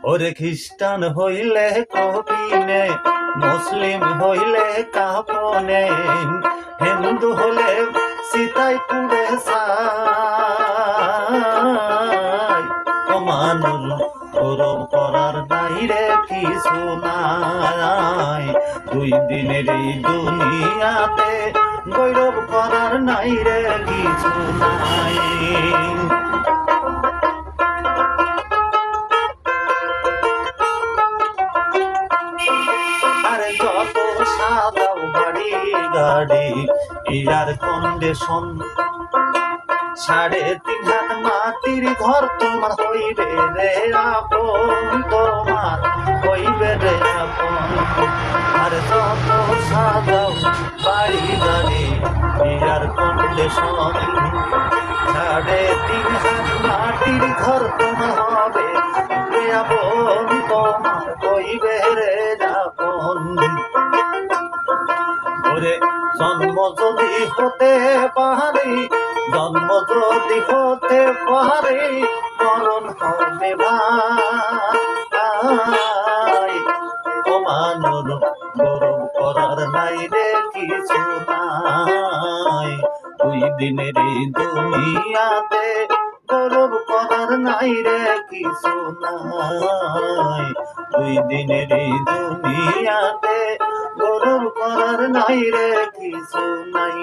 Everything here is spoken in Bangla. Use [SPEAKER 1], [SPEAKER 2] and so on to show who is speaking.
[SPEAKER 1] ওরে খ্রিস্টান হইলে কবিনে, মুসলিম হইলে কাপনে, হিন্দু হলে সীতাই পুড়ে ছাই। ও মানুষ গৌরব করার নাই রে কিছু নাই, দুই দিনের এই দুনিয়াতে গৌরব করার নাই রে কিছু নাই। আরে যত সাদাও বাড়ি গাড়ি, এয়ার কন্ডিশন, 3.5 হাত মাটির ঘর তোমার হইবে রে আপন, তোমার হইবে রে আপন। আরে যত সাদাও বাড়ি গাড়ি, এয়ার কন্ডিশন, 3.5 হাত মাটির ঘর তোমার হবে রে আপন, তোমার হইবে রে আপন। ওরে জন্ম যদি হতে পারি, জন্ম যদি হতে পারি, মরণ হবে ভাই। ও মানুষ গৌরব করার নাই রে কিছু নাই, দুই দিনের এই দুনিয়াতে গৌরব করার নাই রে কিছু নাই, দুই দিনের এই দুনিয়াতে গৌরব করার নাই রে কিছু নাই।